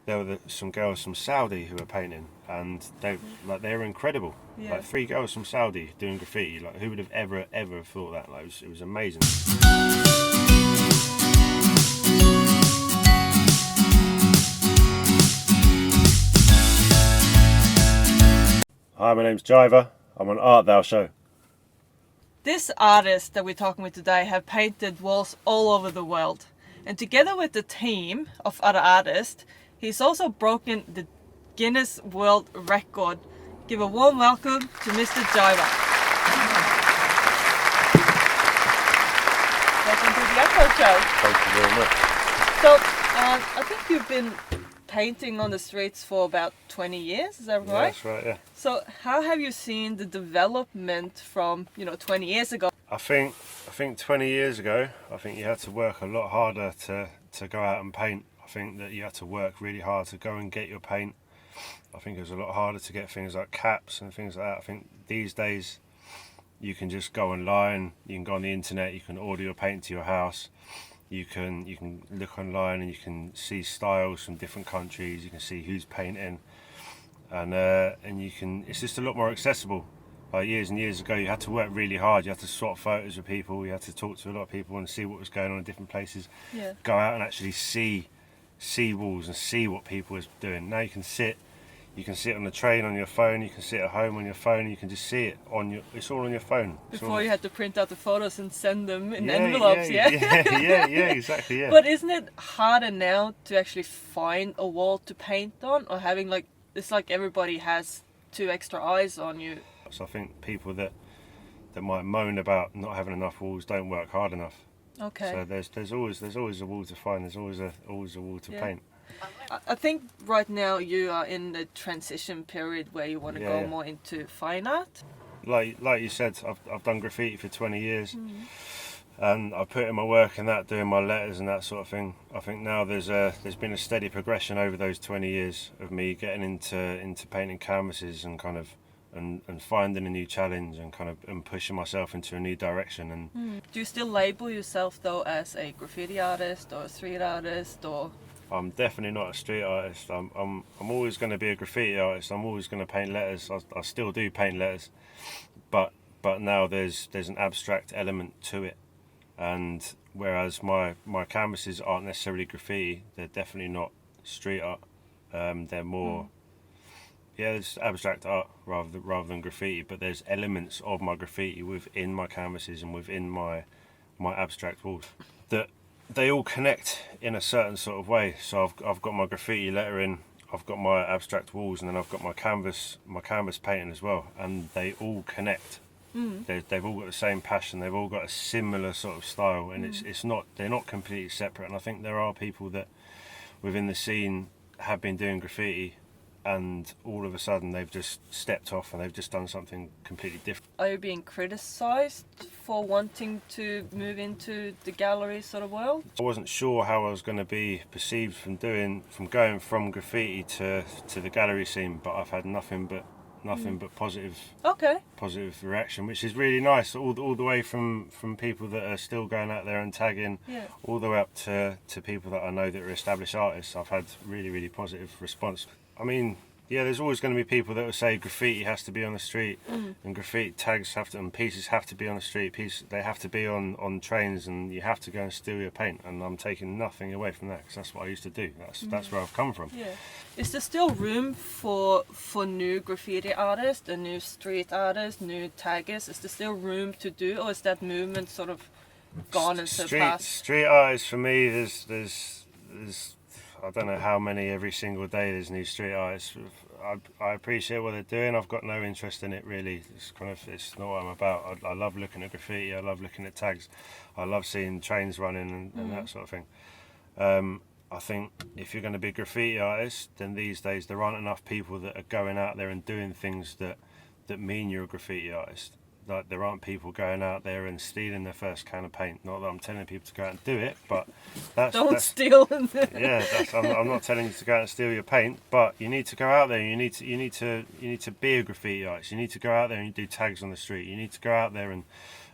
there were some girls from Saudi who were painting, and they were incredible. Yeah. Like 3 girls from Saudi doing graffiti. Like, who would have ever thought that? Like, it was amazing. Hi, my name's Jiver. I'm on Art Thou Show. This artist that we're talking with today have painted walls all over the world. And together with the team of other artists, he's also broken the Guinness World Record. Give a warm welcome to Mr. Jiver. Welcome to the Art Show. Thank you very much. So, I think you've been painting on the streets for about 20 years, is that right? Yeah, that's right, yeah. So how have you seen the development from, 20 years ago? I think 20 years ago, I think you had to work a lot harder to go out and paint. I think that you had to work really hard to go and get your paint. I think it was a lot harder to get things like caps and things like that. I think these days you can just go online, you can go on the internet, you can order your paint to your house. You can look online and you can see styles from different countries. You can see who's painting, and you can. It's just a lot more accessible. Like years and years ago, you had to work really hard. You had to swap photos with people. You had to talk to a lot of people and see what was going on in different places. Yeah. Go out and actually see walls and see what people was doing. Now you can sit. You can sit on the train on your phone. You can sit at home on your phone. You can just see it on your. It's all on your phone. Before you had to print out the photos and send them in envelopes, yeah, exactly, yeah. But isn't it harder now to actually find a wall to paint on, or having it's like everybody has 2 extra eyes on you? So I think people that might moan about not having enough walls don't work hard enough. Okay. So there's always a wall to find. There's always a wall to paint. I think right now you are in the transition period where you want to go more into fine art. Like you said, I've done graffiti for 20 years, and I put in my work and that, doing my letters and that sort of thing. I think now there's been a steady progression over those 20 years of me getting into painting canvases and kind of and finding a new challenge and pushing myself into a new direction. And do you still label yourself though as a graffiti artist or a street artist, or? I'm definitely not a street artist. I'm always going to be a graffiti artist. I'm always going to paint letters. I still do paint letters, but now there's an abstract element to it. And whereas my canvases aren't necessarily graffiti, they're definitely not street art. They're more it's abstract art rather than graffiti. But there's elements of my graffiti within my canvases and within my abstract walls that they all connect in a certain sort of way. So I've got my graffiti lettering, I've got my abstract walls, and then I've got my canvas painting as well, and they all connect. They've all got the same passion. They've all got a similar sort of style, and they're not completely separate. And I think there are people that within the scene have been doing graffiti, and all of a sudden they've just stepped off and they've just done something completely different. Are you being criticised for wanting to move into the gallery sort of world? I wasn't sure how I was going to be perceived from going from graffiti to the gallery scene, but I've had nothing but positive reaction, which is really nice. All the way from people that are still going out there and tagging, all the way up to people that I know that are established artists. I've had really, really positive response. I mean, there's always going to be people that will say graffiti has to be on the street, and graffiti tags and pieces have to be on the street. They have to be on trains, and you have to go and steal your paint. And I'm taking nothing away from that, because that's what I used to do. That's where I've come from. Yeah. Is there still room for new graffiti artists, and new street artists, new taggers? Is there still room to do, or is that movement sort of gone and surpassed? Street artists for me, there's I don't know how many every single day there's new street artists. I appreciate what they're doing. I've got no interest in it really. It's not what I'm about. I love looking at graffiti. I love looking at tags. I love seeing trains running and that sort of thing. I think if you're going to be a graffiti artist, then these days there aren't enough people that are going out there and doing things that mean you're a graffiti artist. Like, there aren't people going out there and stealing their first can of paint. Not that I'm telling people to go out and do it, but don't steal. I'm not telling you to go out and steal your paint, but you need to go out there. You need to be a graffiti artist. You need to go out there and do tags on the street. You need to go out there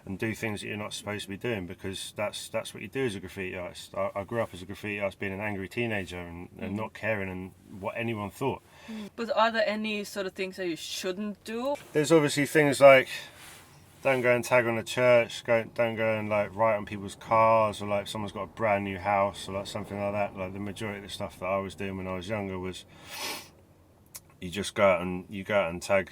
and do things that you're not supposed to be doing, because that's what you do as a graffiti artist. I grew up as a graffiti artist, being an angry teenager and not caring and what anyone thought. But are there any sort of things that you shouldn't do? There's obviously things like, don't go and tag on a church, don't go and like write on people's cars, or like if someone's got a brand new house or like something like that. Like the majority of the stuff that I was doing when I was younger was, you just go out and tag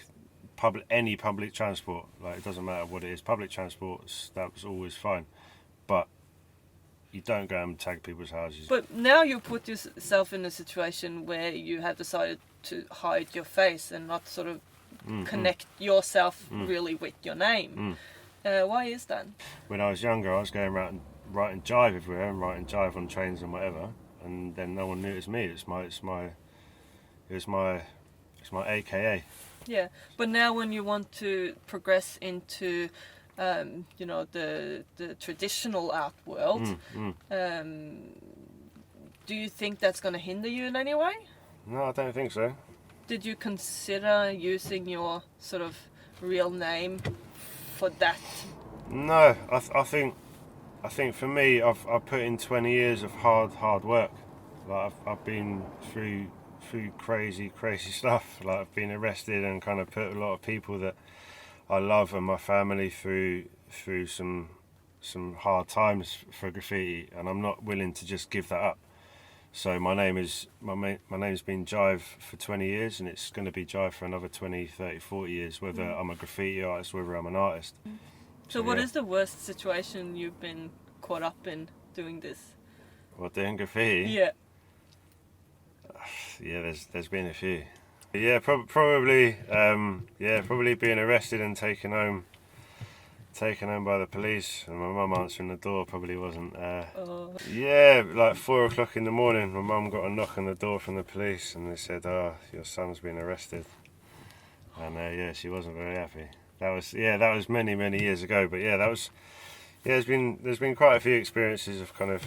any public transport. Like it doesn't matter what it is, public transport, that was always fine, but you don't go and tag people's houses. But now you put yourself in a situation where you have decided to hide your face and not sort of connect yourself really with your name. Why is that? When I was younger, I was going around and writing Jive everywhere and writing Jive on trains and whatever, and then no one knew it was me. It was my AKA. Yeah, but now when you want to progress into, the traditional art world, do you think that's going to hinder you in any way? No, I don't think so. Did you consider using your sort of real name for that? No, I think for me, I've put in 20 years of hard work. Like I've been through crazy stuff. Like I've been arrested and kind of put a lot of people that I love and my family through some hard times for graffiti, and I'm not willing to just give that up. So my name's been Jive for 20 years, and it's going to be Jive for another 20, 30, 40 years, whether I'm a graffiti artist, whether I'm an artist. So what is the worst situation you've been caught up in doing this? What, doing graffiti? Yeah. Yeah, there's been a few. Yeah, probably being arrested and taken home by the police, and my mum answering the door probably wasn't. Yeah, like 4 o'clock in the morning, my mum got a knock on the door from the police, and they said, "Oh, your son's been arrested." And she wasn't very happy. That was many years ago. But there's been quite a few experiences of kind of,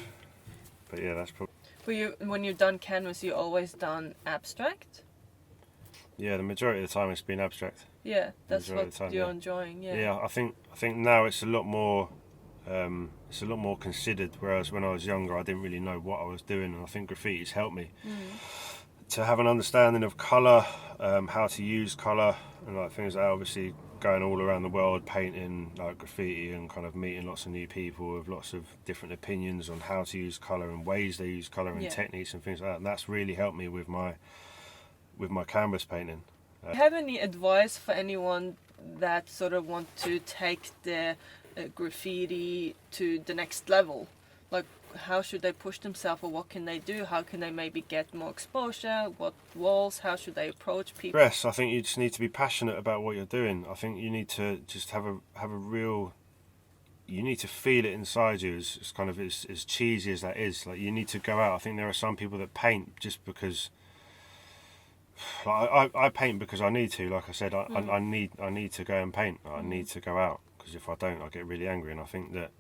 but yeah, that's probably. But when you've done canvas, you always done abstract? Yeah, the majority of the time it's been abstract. Yeah, that's what you're enjoying. Yeah. Yeah, I think now it's a lot more considered. Whereas when I was younger, I didn't really know what I was doing, and I think graffiti's helped me to have an understanding of colour, how to use colour, and like things like that. Obviously, going all around the world painting like graffiti and kind of meeting lots of new people with lots of different opinions on how to use colour and ways they use colour and techniques and things like that. And that's really helped me with my canvas painting. Do you have any advice for anyone that sort of want to take their graffiti to the next level? Like, how should they push themselves, or what can they do? How can they maybe get more exposure? What walls? How should they approach people? Yes, I think you just need to be passionate about what you're doing. I think you need to just have a real. You need to feel it inside you. As kind of as cheesy as that is, like you need to go out. I think there are some people that paint just because. Like I paint because I need to. Like I said, I need to go and paint. I need to go out, because if I don't, I get really angry. And I think that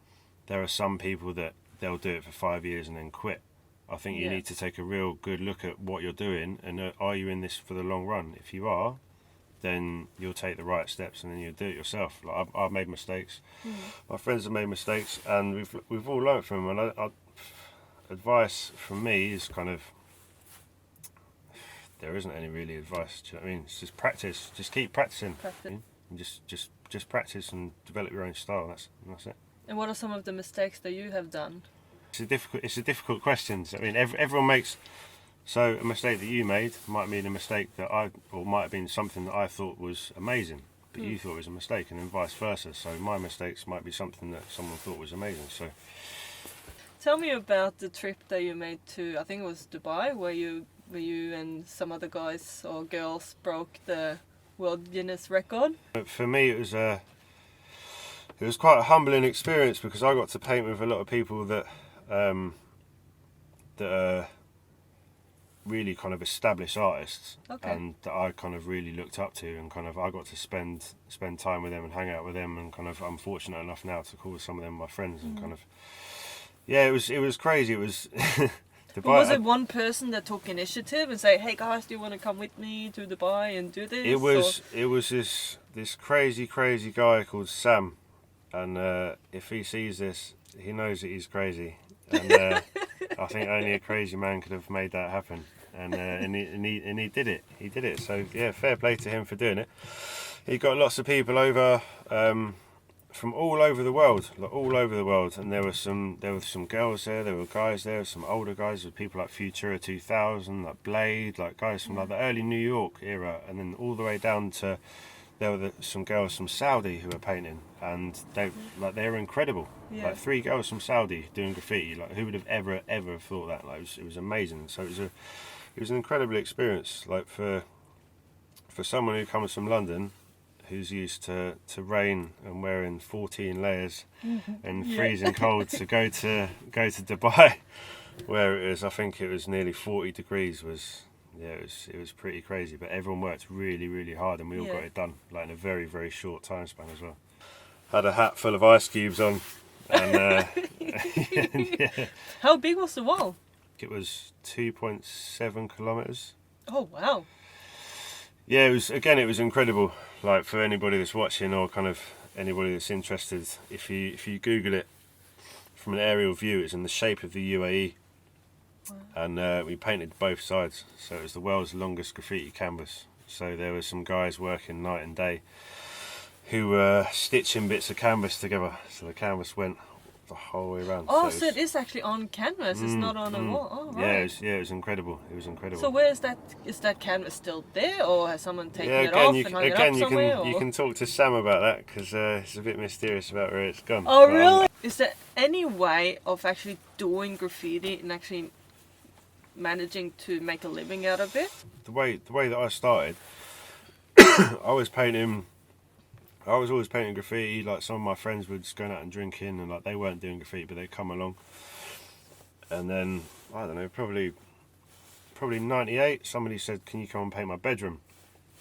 there are some people that they'll do it for 5 years and then quit. I think you need to take a real good look at what you're doing, and are you in this for the long run? If you are, then you'll take the right steps, and then you'll do it yourself. Like I've made mistakes, my friends have made mistakes, and we've all learnt from them. And advice from me is kind of, there isn't any really advice. Do you know what I mean? It's just practice. Just keep practicing. And just practice and develop your own style. That's it. And what are some of the mistakes that you have done? It's a difficult question. I mean, everyone makes. So a mistake that you made might mean a mistake or might have been something that I thought was amazing, but you thought was a mistake, and then vice versa. So my mistakes might be something that someone thought was amazing. So. Tell me about the trip that you made to, I think it was Dubai, where you and some other guys or girls broke the World Guinness record. For me, it was quite a humbling experience, because I got to paint with a lot of people that are really kind of established artists, and that I kind of really looked up to, and kind of I got to spend time with them and hang out with them, and kind of I'm fortunate enough now to call some of them my friends, and kind of it was crazy. It was. Was it one person that took initiative and say, "Hey guys, do you want to come with me to Dubai and do this?" It was this crazy guy called Sam, and if he sees this, he knows that he's crazy, and I think only a crazy man could have made that happen, and he did it. He did it. So yeah, fair play to him for doing it. He got lots of people over from all over the world, and there were some girls there, there were guys there, some older guys, there were people like Futura 2000, like Blade, like guys from like the early New York era, and then all the way down to there were some girls from Saudi who were painting, and they were incredible. Yeah. Like 3 girls from Saudi doing graffiti. Like who would have ever thought that? Like it was amazing. So it was an incredible experience. Like for someone who comes from London, who's used to rain and wearing 14 layers and freezing cold, to go to Dubai, where it was, I think it was nearly 40 degrees, it was pretty crazy. But everyone worked really, really hard, and we all got it done like in a very, very short time span as well. Had a hat full of ice cubes on, and yeah. How big was the wall? It was 2.7 kilometers. Oh wow. Yeah, it was incredible. Like for anybody that's watching, or kind of anybody that's interested, if you Google it from an aerial view, it's in the shape of the UAE. Wow. And we painted both sides, so it was the world's longest graffiti canvas. So there were some guys working night and day who were stitching bits of canvas together, so the canvas went the whole way around. Oh, so it is actually on canvas, it's not on a wall. Oh, right. Yeah, it was incredible. It was incredible. So where is that canvas still there, or has someone taken it again, off and hung it up somewhere? You can talk to Sam about that, because it's a bit mysterious about where it's gone. Oh, really? Is there any way of actually doing graffiti and actually managing to make a living out of it? The way that I started, I was always painting graffiti. Like some of my friends were just going out and drinking, and like they weren't doing graffiti, but they'd come along. And then I don't know, probably '98, somebody said, "Can you come and paint my bedroom?"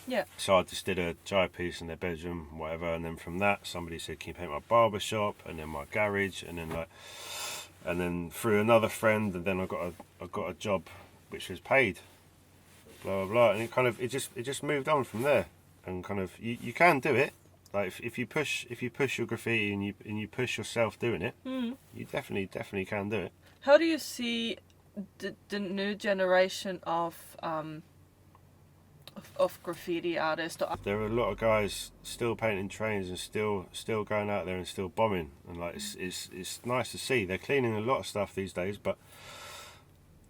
Yeah. So I just did a Jiver piece in their bedroom, whatever. And then from that, somebody said, "Can you paint my barber shop?" And then my garage, and then through another friend, and then I got a job which was paid. Blah blah blah, and it just moved on from there. And kind of you can do it. Like if you push your graffiti and you push yourself doing it, you definitely can do it. How do you see the new generation of graffiti artists? There are a lot of guys still painting trains and still going out there and still bombing, and like it's nice to see. They're cleaning a lot of stuff these days, but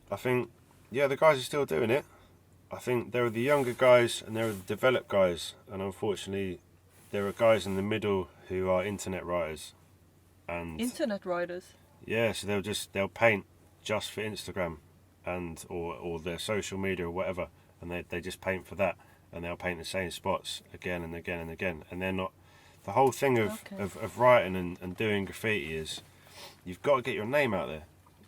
I think the guys are still doing it. I think there are the younger guys and there are the developed guys, and unfortunately there are guys in the middle who are internet writers. And internet writers? Yeah, so they'll paint just for Instagram and or their social media or whatever, and they just paint for that, and they'll paint the same spots again and again and again, and they're not. The whole thing of writing and doing graffiti is you've got to get your name out there.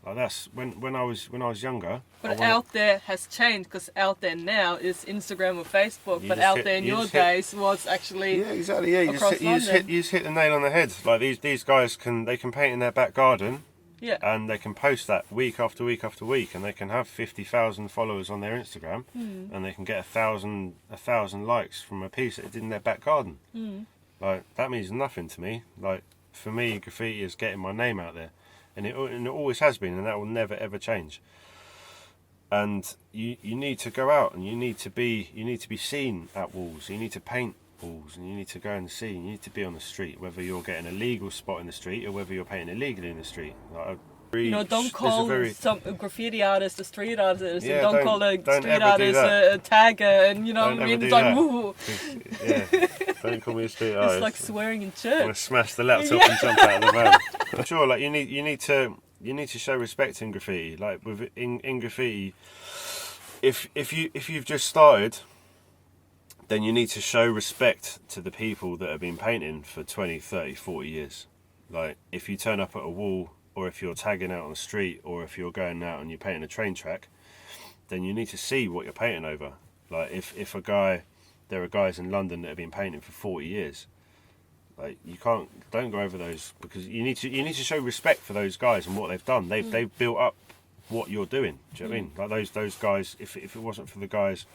Like that's when I was younger. But out there has changed, because out there now is Instagram or Facebook. But out there in your days was actually exactly. Yeah, you just hit the nail on the head. Like these guys can paint in their back garden. Yeah. And they can post that week after week after week, and they can have 50,000 followers on their Instagram, and they can get 1,000 likes from a piece that did in their back garden. Like that means nothing to me. Like for me, graffiti is getting my name out there. And it always has been, and that will never ever change. And you need to go out, and you need to be seen at walls. You need to paint walls, and you need to go and see. You need to be on the street, whether you're getting a legal spot in the street or whether you're painting illegally in the street. Like, don't call some graffiti artist a street artist. Yeah, don't call a street artist a tagger, and don't I mean, it's like woo. Yeah, don't call me a street artist. It's like swearing in church. I'm gonna smash the laptop and jump out of the van. I'm sure, like you need to show respect in graffiti. Like in graffiti, if you've just started, then you need to show respect to the people that have been painting for 20, 30, 40 years. Like if you turn up at a wall, or if you're tagging out on the street, or if you're going out and you're painting a train track, then you need to see what you're painting over. Like if there are guys in London that have been painting for 40 years. Like don't go over those, because you need to show respect for those guys and what they've done. They've built up what you're doing. Do you know what I mean? Like those guys. If it wasn't for the guys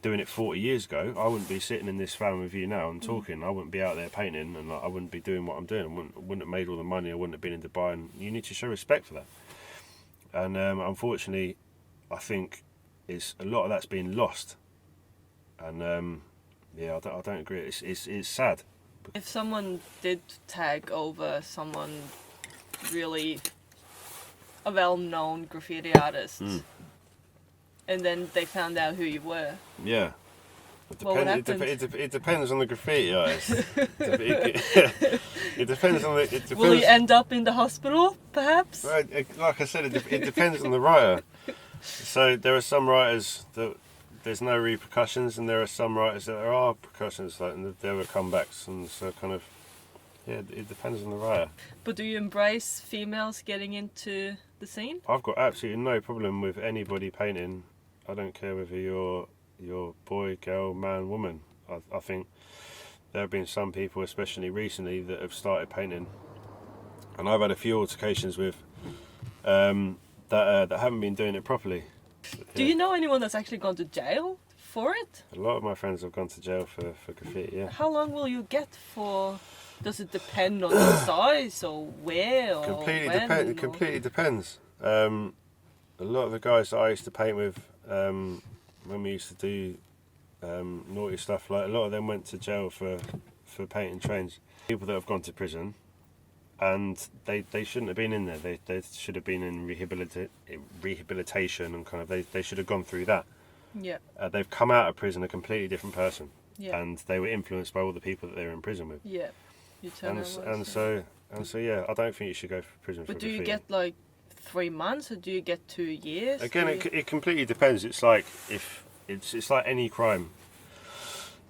doing it 40 years ago, I wouldn't be sitting in this van with you now and talking. I wouldn't be out there painting, and I wouldn't be doing what I'm doing. I wouldn't have made all the money. I wouldn't have been in Dubai. And you need to show respect for that. And unfortunately, I think a lot of that's been lost. And yeah, I don't agree. It's sad. If someone did tag over someone really a well-known graffiti artist, and then they found out who you were, yeah. What would happen? It depends on the graffiti artist. It depends on the. It depends. Will he end up in the hospital, perhaps? Well, like I said, it depends on the writer. So there are some writers that there's no repercussions, and there are some writers that there are repercussions, like, and there were comebacks, and so kind of, yeah, it depends on the writer. But do you embrace females getting into the scene? I've got absolutely no problem with anybody painting. I don't care whether you're boy, girl, man, woman. I think there have been some people, especially recently, that have started painting, and I've had a few altercations with that haven't been doing it properly. Do you know anyone that's actually gone to jail for it? A lot of my friends have gone to jail for graffiti, yeah. How long will you get for? Does it depend on the size or where or when? Completely depends. A lot of the guys that I used to paint with, when we used to do naughty stuff, like, a lot of them went to jail for painting trains. People that have gone to prison, and they shouldn't have been in there. They should have been in rehabilitation, and kind of they should have gone through that. Yeah. They've come out of prison a completely different person. Yeah. And they were influenced by all the people that they were in prison with. Yeah. You turn and so yeah, I don't think you should go for prison for But do graffiti. you get like 3 months, or do you get 2 years? Again, it completely depends. It's like it's like any crime.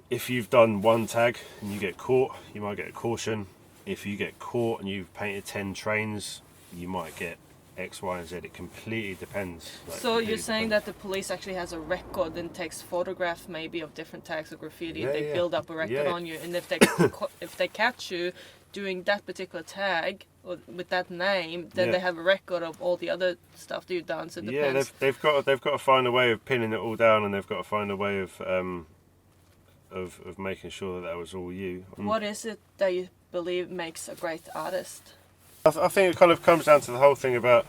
If you've done one tag and you get caught, you might get a caution. If you get caught and you've painted 10 trains, you might get X, Y, and Z. It completely depends. So you're saying that the police actually has a record and takes photographs maybe of different tags of graffiti. Yeah, they yeah. build up a record on you, and if they if they catch you doing that particular tag or with that name, then they have a record of all the other stuff that you've done. So it depends. They've got to find a way of pinning it all down, and they've got to find a way of making sure that was all you. What is it that you believe makes a great artist? I think it kind of comes down to the whole thing about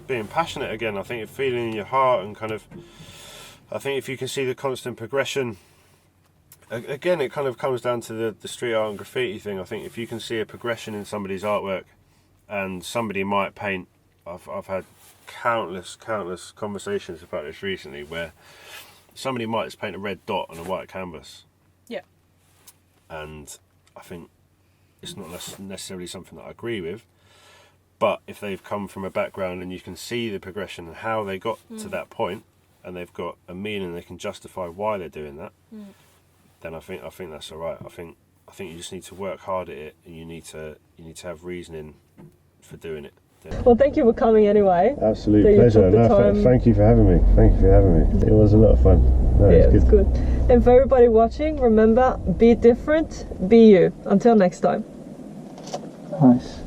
being passionate again. I think it's feeling in your heart, and kind of, I think if you can see the constant progression, again, it kind of comes down to the street art and graffiti thing. I think if you can see a progression in somebody's artwork, and somebody might paint, I've had countless conversations about this recently, where somebody might just paint a red dot on a white canvas. Yeah. And I think it's not necessarily something that I agree with, but if they've come from a background and you can see the progression and how they got to that point, and they've got a meaning, they can justify why they're doing that, then I think that's all right. I think you just need to work hard at it, and you need to have reasoning for doing it. Yeah. Well, thank you for coming anyway. Absolute pleasure. Thank you for having me. It was a lot of fun. It's good. And for everybody watching, remember, be different, be you. Until next time. Nice.